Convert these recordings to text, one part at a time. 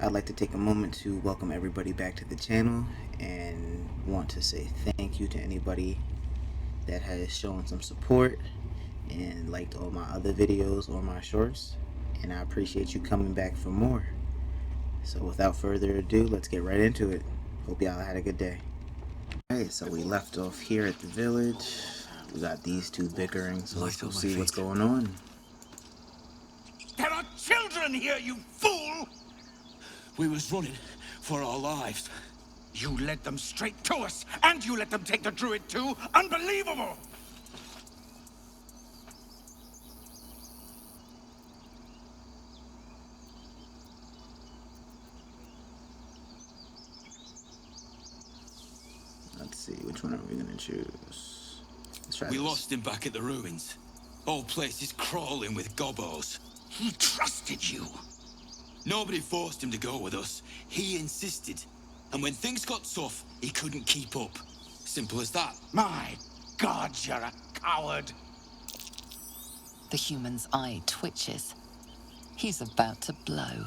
I'd like to take a moment to welcome everybody back to the channel and want to say thank you to anybody that has shown some support and liked all my other videos or my shorts, and I appreciate you coming back for more. So without further ado, let's get right into it. Hope y'all had a good day. Alright, so we left off here at the village. We got these two bickering, so let's go see what's going on. There are children here, you fool! We was running for our lives. You led them straight to us, and you let them take the druid too? Unbelievable! Let's see, which one are we gonna choose? Let's try We this. lost him back at the ruins. Whole place is crawling with gobos. He trusted you. Nobody forced him to go with us. He insisted. And when things got tough, he couldn't keep up. Simple as that. My God, you're a coward. The human's eye twitches. He's about to blow.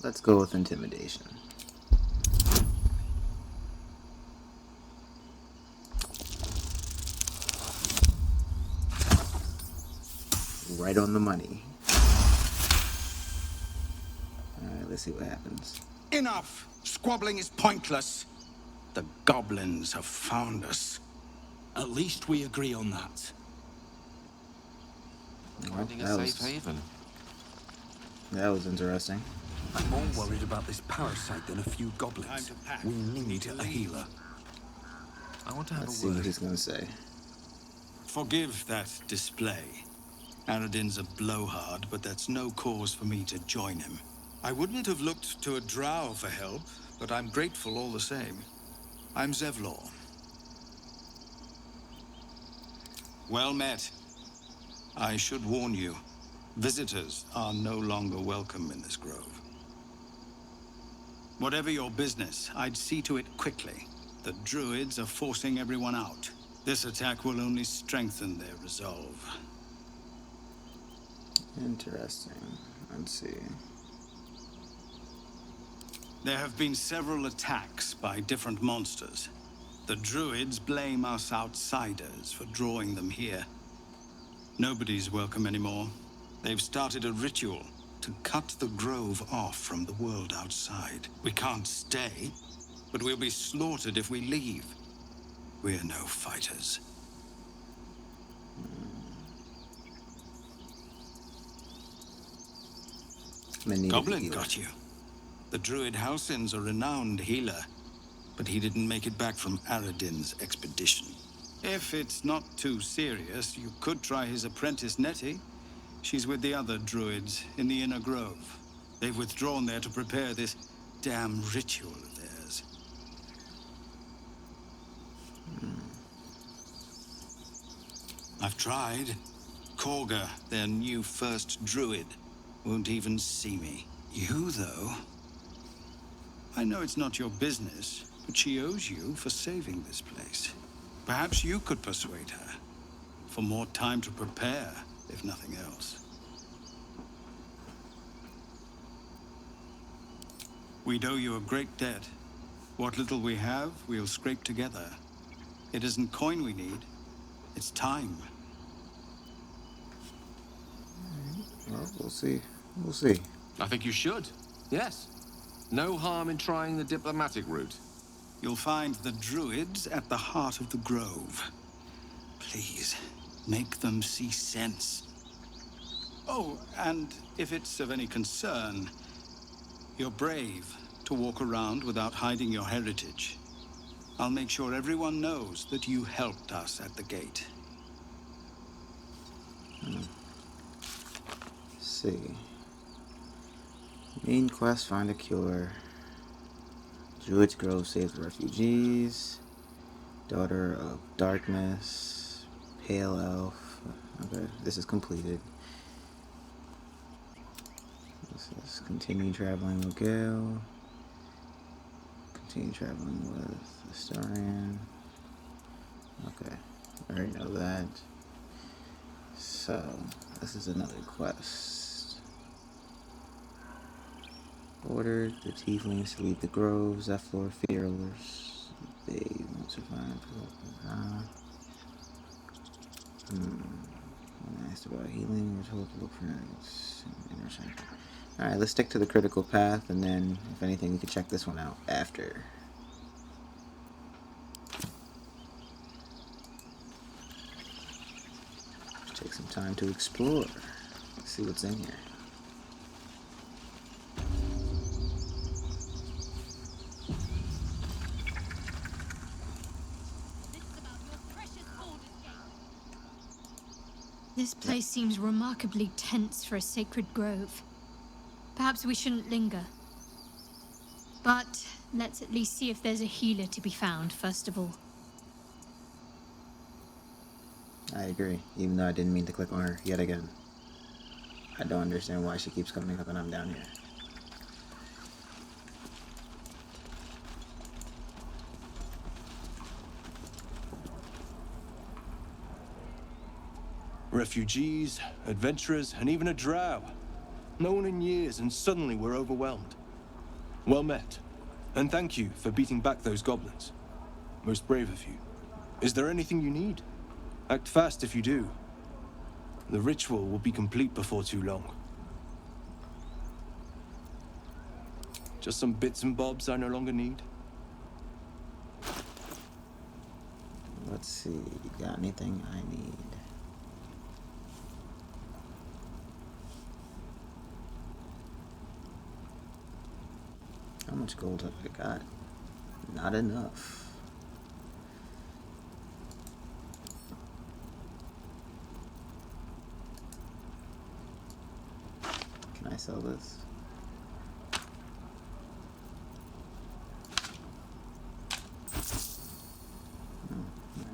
Let's go with intimidation. Right on the money. Alright, let's see what happens. Enough! Squabbling is pointless. The goblins have found us. At least we agree on that. Well, Finding a safe haven. that was interesting. I'm more worried about this parasite than a few goblins. Time to pack. We need a healer. I want to have Let's a see what word. he's gonna say. Forgive that display. Aradin's a blowhard, but that's no cause for me to join him. I wouldn't have looked to a drow for help, but I'm grateful all the same. I'm Zevlor. Well met. I should warn you, visitors are no longer welcome in this grove. Whatever your business, I'd see to it quickly. The druids are forcing everyone out. This attack will only strengthen their resolve. Interesting. Let's see. There have been several attacks by different monsters. The druids blame us outsiders for drawing them here. Nobody's welcome anymore. They've started a ritual to cut the grove off from the world outside. We can't stay, but we'll be slaughtered if we leave. We're no fighters. Goblin got you. The druid Helson's a renowned healer, but he didn't make it back from Aradin's expedition. If it's not too serious, you could try his apprentice Nettie. She's with the other druids in the inner grove. They've withdrawn there to prepare this damn ritual of theirs. I've tried. Korga, their new first druid, won't even see me. You, though... I know it's not your business, but she owes you for saving this place. Perhaps you could persuade her. For more time to prepare, if nothing else. We'd owe you a great debt. What little we have, we'll scrape together. It isn't coin we need, it's time. Well, we'll see. We'll see. I think you should. Yes. No harm in trying the diplomatic route. You'll find the druids at the heart of the grove. Please, make them see sense. Oh, and if it's of any concern, you're brave to walk around without hiding your heritage. I'll make sure everyone knows that you helped us at the gate. Let's see. Main quest, find a cure. Druid's Grove saves refugees. Daughter of Darkness. Pale Elf. Okay, this is completed. This is continue traveling with Gale. Continue traveling with Historian. Okay. already know that. So, this is another quest. Order the tieflings to leave the grove. Zephyr fearless. They want to find when asked about healing, we're told to look for inner center. Alright, let's stick to the critical path, and then, if anything, we can check this one out after. Let's take some time to explore. See what's in here. This place seems remarkably tense for a sacred grove. Perhaps we shouldn't linger. But let's at least see if there's a healer to be found, first of all. I agree, even though I didn't mean to click on her yet again. I don't understand why she keeps coming up and I'm down here. Refugees, adventurers, and even a drow. No one in years, and suddenly we're overwhelmed. Well met, and thank you for beating back those goblins. Most brave of you. Is there anything you need? Act fast if you do. The ritual will be complete before too long. Just some bits and bobs I no longer need. Let's see, got anything I need? How much gold have I got? Not enough. Can I sell this?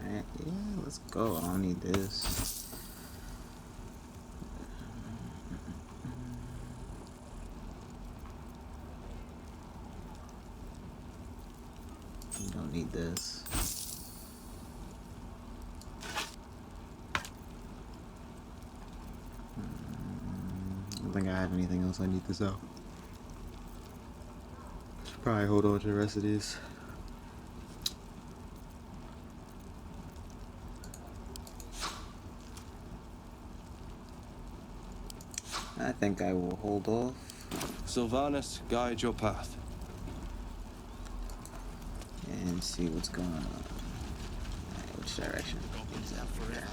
Alright, yeah, let's go. I don't need this. Don't need this. I don't think I have anything else I need to sell. Should probably hold on to the rest of these. I think I will hold off. Sylvanus, guide your path. And see what's going on. Right, which direction? Goblins out forever.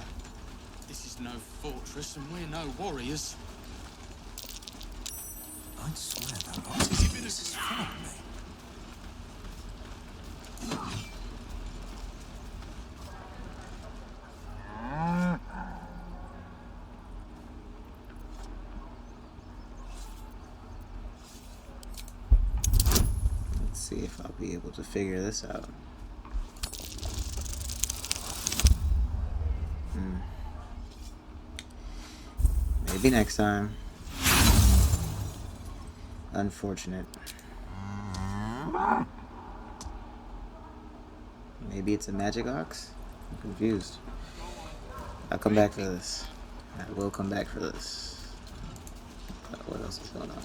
This is no fortress, and we're no warriors. I'd swear that Altezza is following me. Let's see if I'll be able to figure this out. Maybe next time. Unfortunate. Maybe it's a magic ox? I'm confused. I'll come back for this. I will come back for this. What else is going on?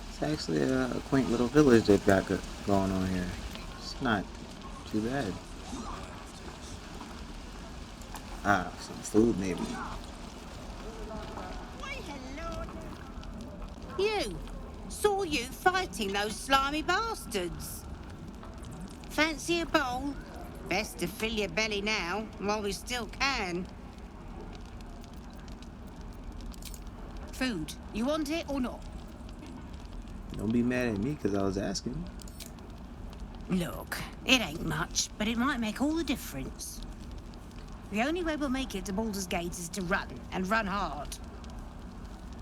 It's actually a quaint little village they've got going on here. It's not too bad. Ah, some food maybe. You! Saw you fighting those slimy bastards. Fancy a bowl? Best to fill your belly now, while we still can. Food. You want it or not? Don't be mad at me because I was asking. Look, it ain't much, but it might make all the difference. The only way we'll make it to Baldur's Gate is to run, and run hard.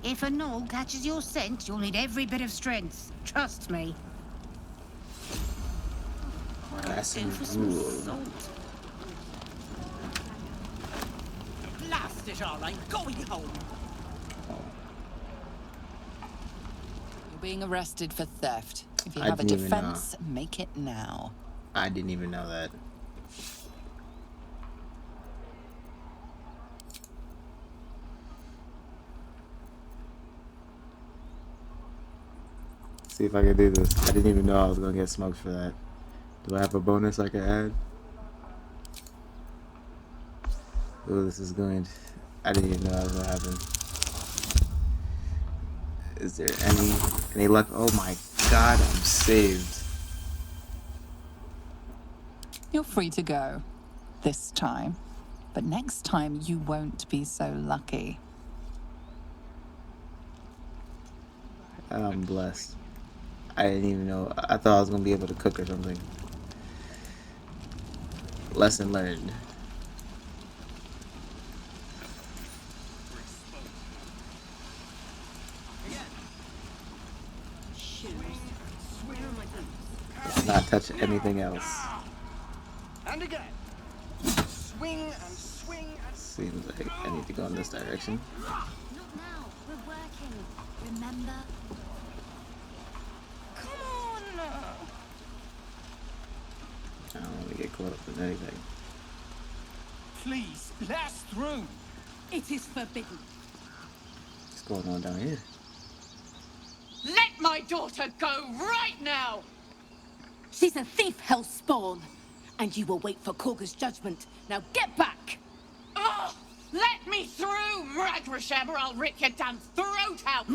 If a gnoll catches your scent, you'll need every bit of strength. Trust me. That's In for some salt. Blast it, Arlene. Going home. You're being arrested for theft. If you I have a didn't even know. defense, make it now. I didn't even know that. See if I can do this. I didn't even know I was gonna get smoked for that. Do I have a bonus I can add? Oh, this is going. I didn't even know that was gonna happen. Is there any luck? Oh my god, I'm saved. You're free to go. This time. But next time you won't be so lucky. I'm blessed. I didn't even know. I thought I was gonna be able to cook or something. Lesson learned. Let's not touch anything else. And again. Swing and swing and Seems like I need to go in this direction. Not now. We're working. Remember? Come on! I don't want to get caught up in anything. please, blast through. It is forbidden. What's going on down here? Let my daughter go right now! She's a thief, Hellspawn. And you will wait for Korga's judgment. Now get back! Oh, let me through, Mragrasham, or I'll rip your damn throat out!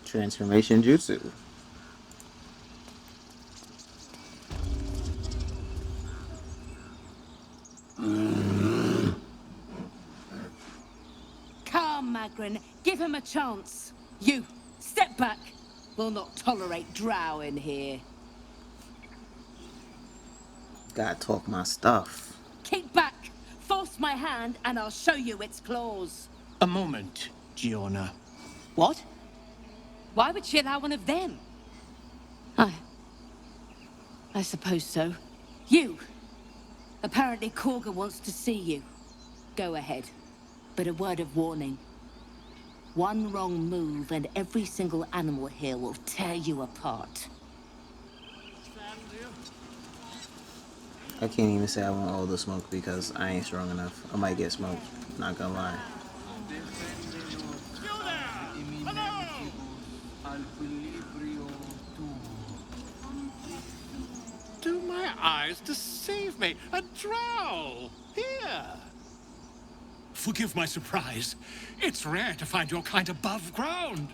Transformation jutsu. Calm, Magrin. Give him a chance. You, step back. We'll not tolerate drow in here. Gotta talk my stuff. Keep back. Force my hand and I'll show you its claws. A moment, Giona. What? Why would she allow one of them? I suppose so. You. Apparently Korga wants to see you. Go ahead. But a word of warning. One wrong move and every single animal here will tear you apart. I can't even say I want all the smoke because I ain't strong enough. I might get smoked. Not gonna lie. Do my eyes deceive me? A drow! Here! Forgive my surprise. It's rare to find your kind above ground.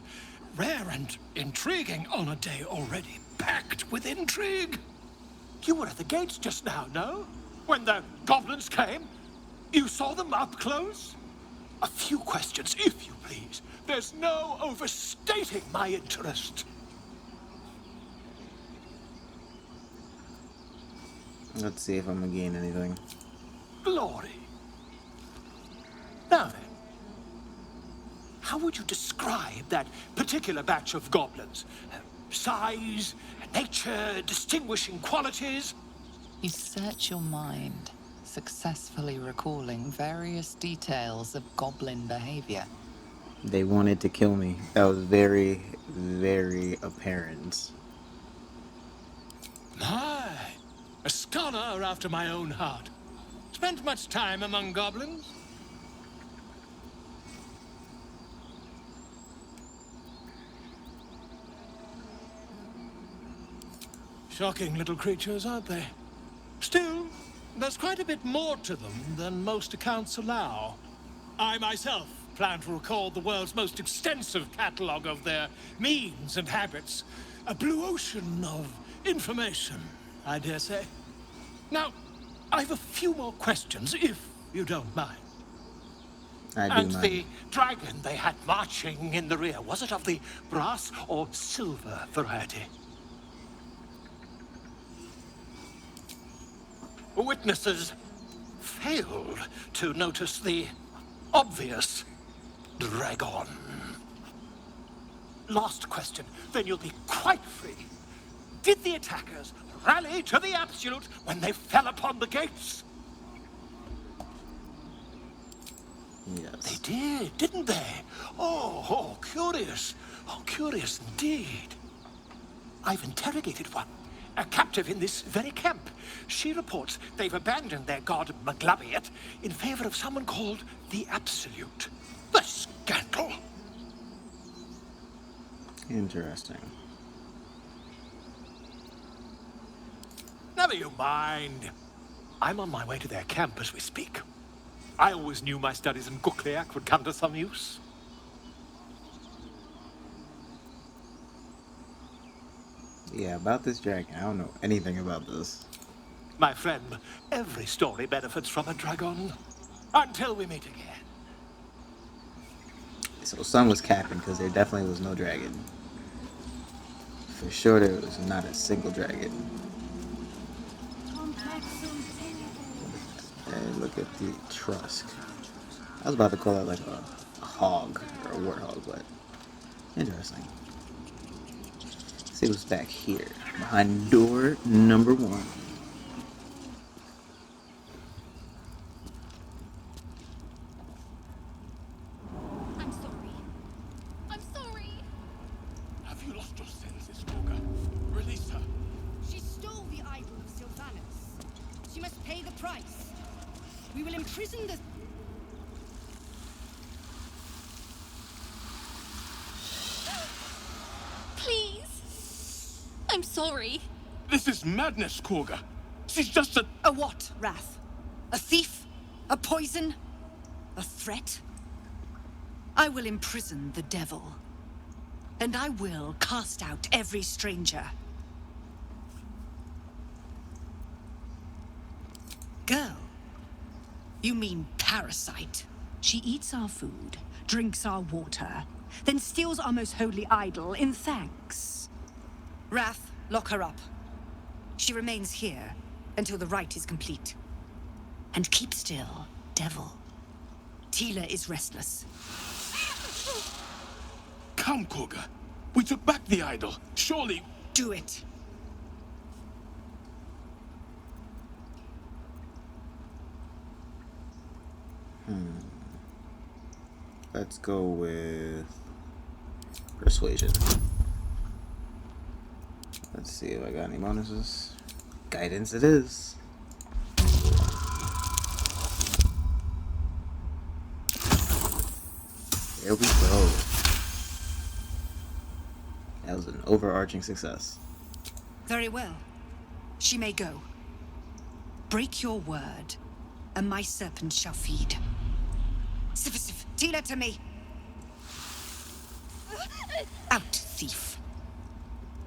Rare and intriguing on a day already packed with intrigue. You were at the gates just now, no? When the goblins came? You saw them up close? A few questions, if you please. There's no overstating my interest. Let's see if I'm gonna gain anything. Glory. Now then, how would you describe that particular batch of goblins? Size, nature, distinguishing qualities? You search your mind, successfully recalling various details of goblin behavior. They wanted to kill me. That was very, very apparent. My, a scholar after my own heart. Spent much time among goblins? Shocking little creatures, aren't they? Still, there's quite a bit more to them than most accounts allow. I myself plan to record the world's most extensive catalogue of their means and habits. A blue ocean of information, I dare say. Now, I've a few more questions, if you don't mind. I do And mind. the dragon they had marching in the rear, was it of the brass or silver variety? Witnesses failed to notice the obvious dragon. Last question, then you'll be quite free. Did the attackers rally to the absolute when they fell upon the gates? Yes. They did, didn't they? Oh, curious. Oh, curious indeed. I've interrogated one, a captive in this very camp. She reports they've abandoned their god Maglabiet in favor of someone called the Absolute. The scandal! Interesting. Never you mind. I'm on my way to their camp as we speak. I always knew my studies in Gukliak would come to some use. Yeah, about this dragon, I don't know anything about this. My friend, every story benefits from a dragon. Until we meet again. So Sun was capping because there definitely was no dragon. For sure there was not a single dragon. And look at the Trusk. I was about to call it like a hog or a warthog, but interesting. Let's see what's back here. Behind door number 1. I'm sorry. I'm sorry. Have you lost your senses, Gorga? Release her. She stole the idol of Sylvanus. She must pay the price. We will imprison the... Please. I'm sorry. This is madness, Gorga. She's just a... A what, Wrath? A thief? A poison? A threat? I will imprison the devil. And I will cast out every stranger. Girl? You mean parasite? She eats our food, drinks our water, then steals our most holy idol in thanks. Wrath, lock her up. She remains here until the rite is complete. And keep still, devil. Tila is restless. Come, Gorga. We took back the idol. Surely... Do it. Let's go with persuasion. Let's see if I got any bonuses. Guidance it is. There we go. That was an overarching success. Very well. She may go. Break your word, and my serpent shall feed. Sif, Tila to me. Out, thief.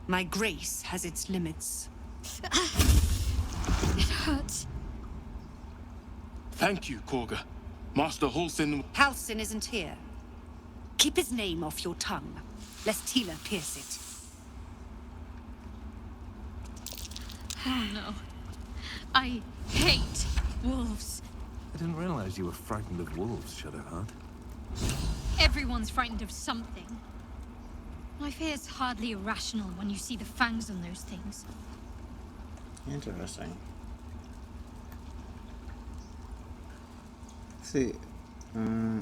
My grace has its limits. It hurts. Thank you, Gorga. Master Helson... Helson isn't here. Keep his name off your tongue, lest Tila pierce it. Oh no. I hate wolves. I didn't realize you were frightened of wolves, Shadowheart. Everyone's frightened of something. My fear is hardly irrational when you see the fangs on those things. Interesting.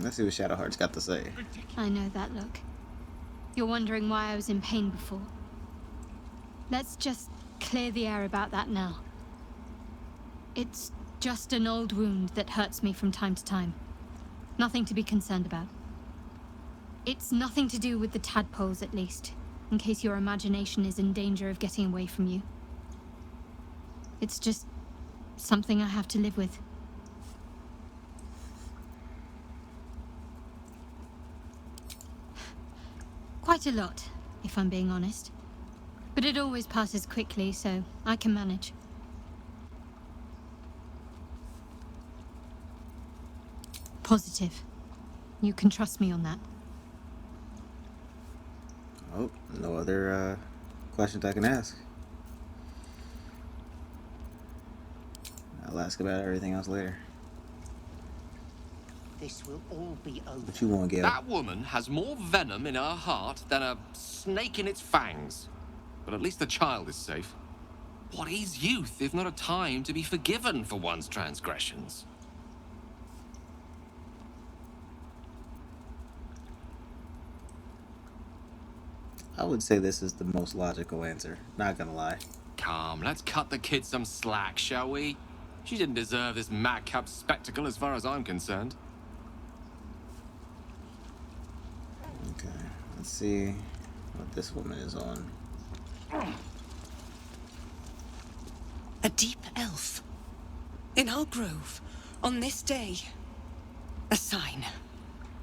Let's see what Shadowheart's got to say. I know that look. You're wondering why I was in pain before. Let's just clear the air about that now. It's just an old wound that hurts me from time to time. Nothing to be concerned about. It's nothing to do with the tadpoles, at least, in case your imagination is in danger of getting away from you. It's just something I have to live with. Quite a lot, if I'm being honest. But it always passes quickly, so I can manage. Positive. You can trust me on that. Oh, no other questions I can ask. I'll ask about everything else later. This will all be over. What you want, Gale? That woman has more venom in her heart than a snake in its fangs. But at least the child is safe. What is youth if not a time to be forgiven for one's transgressions? I would say this is the most logical answer. Not gonna lie. Come, let's cut the kid some slack, shall we? She didn't deserve this madcap spectacle as far as I'm concerned. Okay, let's see what this woman is on. A deep elf. In our grove, on this day. A sign.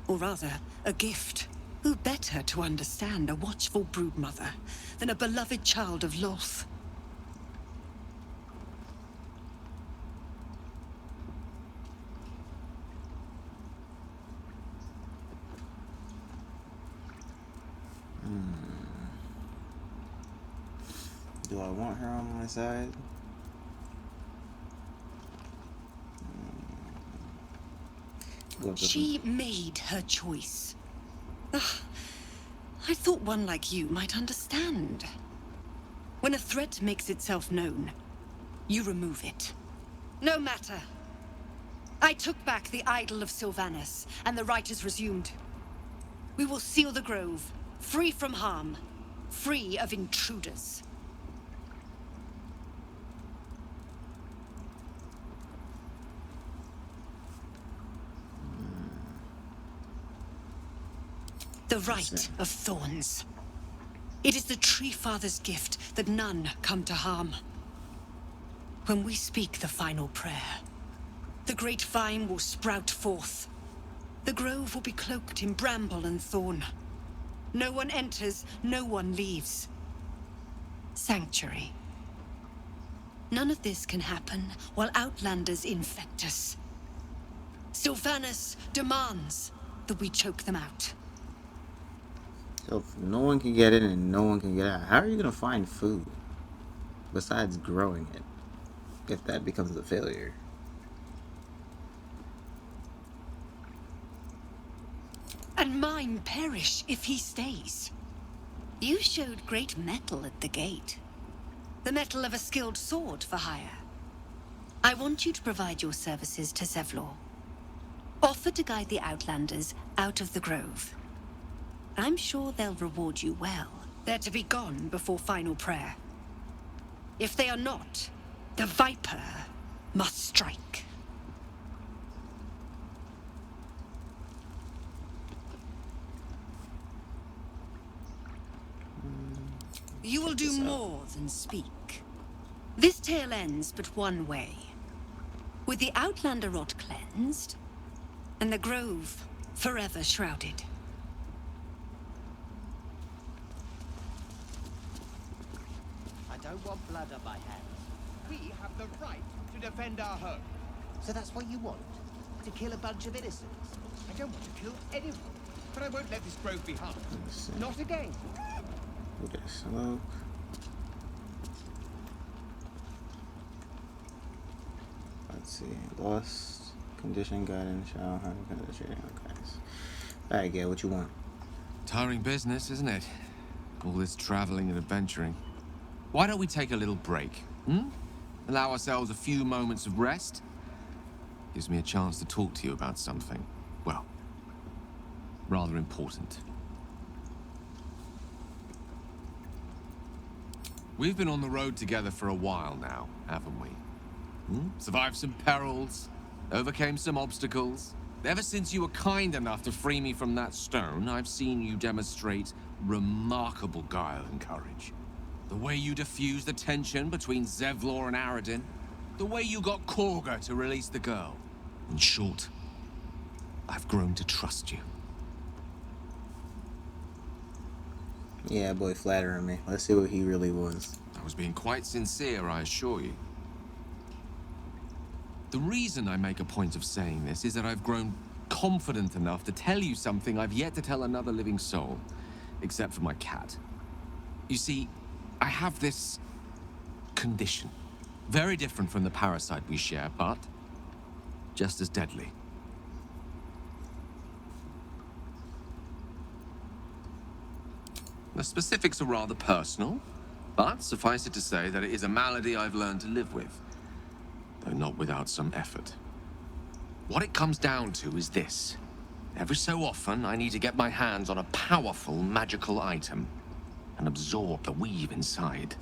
Or rather, a gift. Who better to understand a watchful broodmother than a beloved child of Loth? Do I want her on my side? She made her choice. Ugh, I thought one like you might understand. When a threat makes itself known, you remove it. No matter. I took back the idol of Sylvanas, and the rite is resumed. We will seal the grove, free from harm, free of intruders. The rite of thorns. It is the Tree Father's gift that none come to harm. When we speak the final prayer, the great vine will sprout forth. The grove will be cloaked in bramble and thorn. No one enters, no one leaves. Sanctuary. None of this can happen while Outlanders infect us. Sylvanas demands that we choke them out. So if no one can get in and no one can get out, how are you going to find food besides growing it if that becomes a failure? And mine perish if he stays. You showed great mettle at the gate. The mettle of a skilled sword for hire. I want you to provide your services to Zevlor. Offer to guide the Outlanders out of the grove. I'm sure they'll reward you well. They're to be gone before final prayer. If they are not, the Viper must strike. You will do more than speak. This tale ends but one way. With the Outlander rot cleansed, and the grove forever shrouded. I don't want blood on my hands. We have the right to defend our home. So that's what you want? To kill a bunch of innocents? I don't want to kill anyone. But I won't let this grove be harmed. Not again. Okay, smoke. Let's see. Lost condition, guidance, shall have condition. Okay. Alright, Gale, what you want? Tiring business, isn't it? All this traveling and adventuring. Why don't we take a little break? Allow ourselves a few moments of rest? Gives me a chance to talk to you about something, well, rather important. We've been on the road together for a while now, haven't we? Survived some perils, overcame some obstacles. Ever since you were kind enough to free me from that stone, I've seen you demonstrate remarkable guile and courage. The way you diffused the tension between Zevlor and Aradin. The way you got Korga to release the girl. In short, I've grown to trust you. Yeah, boy, flattering me. Let's see what he really was. I was being quite sincere, I assure you. The reason I make a point of saying this is that I've grown confident enough to tell you something I've yet to tell another living soul, except for my cat. You see, I have this condition. Very different from the parasite we share, but just as deadly. The specifics are rather personal, but suffice it to say that it is a malady I've learned to live with, though not without some effort. What it comes down to is this. Every so often, I need to get my hands on a powerful magical item. and absorb the weave inside.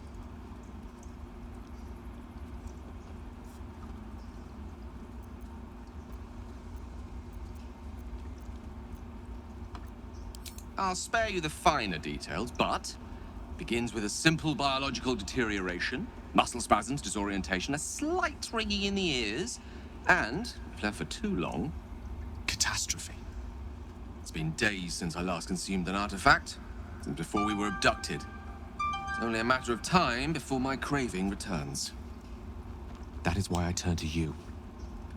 I'll spare you the finer details, but begins with a simple biological deterioration, muscle spasms, disorientation, a slight ringing in the ears, and, if left for too long, catastrophe. It's been days since I last consumed an artifact, since before we were abducted. It's only a matter of time before my craving returns. That is why I turn to you.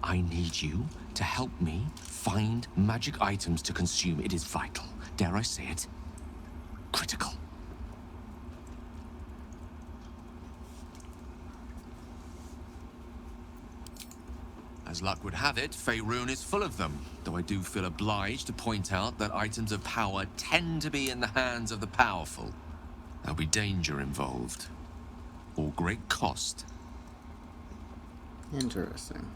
I need you to help me find magic items to consume. It is vital. Dare I say it? Critical. As luck would have it, Faerun is full of them, though I do feel obliged to point out that items of power tend to be in the hands of the powerful. There'll be danger involved, or great cost. Interesting.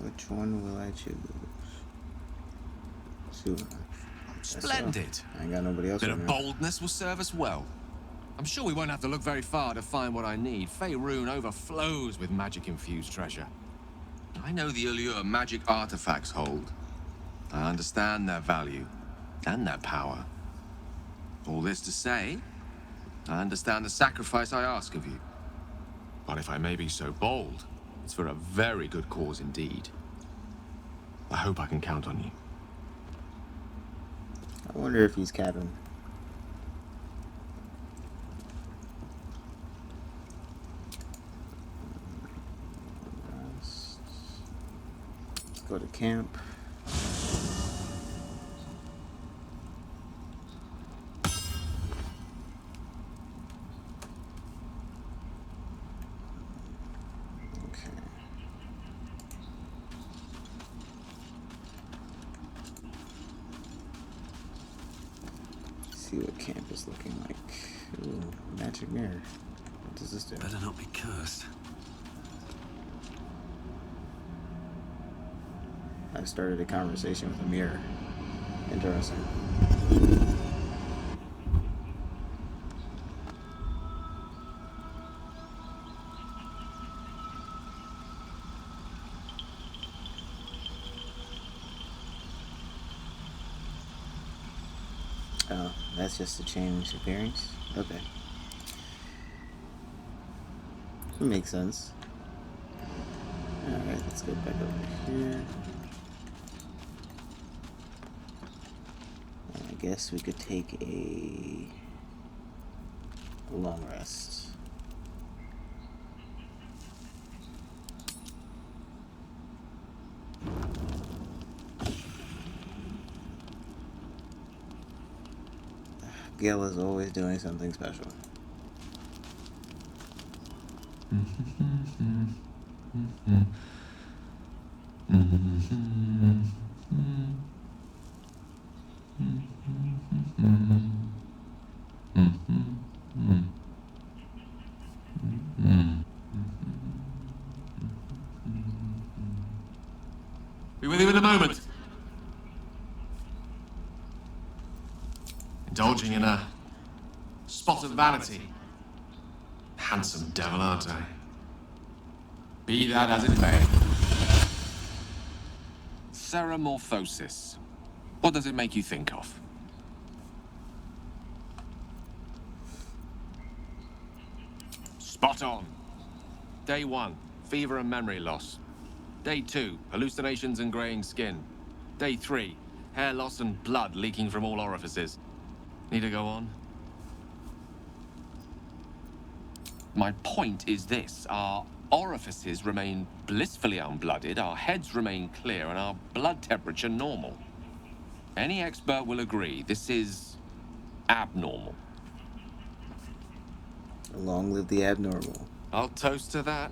Which one will I choose? Splendid. I ain't got nobody else. Bit of boldness will serve us well. I'm sure we won't have to look very far to find what I need. Faerun overflows with magic-infused treasure. I know the allure magic artifacts hold. I understand their value and their power. All this to say, I understand the sacrifice I ask of you. But if I may be so bold, it's for a very good cause indeed. I hope I can count on you. I wonder if he's capping. Let's go to camp. See what camp is looking like. Ooh, magic mirror. What does this do? Better not be cursed. I started a conversation with a mirror. Interesting. Oh, that's just to change appearance? Okay. That makes sense. Alright, let's go back over here. And I guess we could take a long rest. Gale is always doing something special. Be with you in a moment. Indulging in a spot of vanity. Handsome devil, aren't I? Be that as it may. Ceramorphosis. What does it make you think of? Spot on. Day 1, fever and memory loss. Day 2, hallucinations and graying skin. Day 3, hair loss and blood leaking from all orifices. Need to go on? My point is this. Our orifices remain blissfully unblooded, our heads remain clear, and our blood temperature normal. Any expert will agree this is abnormal. Long live the abnormal. I'll toast to that.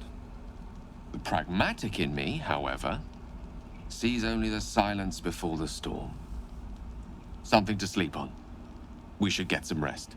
The pragmatic in me, however, sees only the silence before the storm. Something to sleep on. We should get some rest.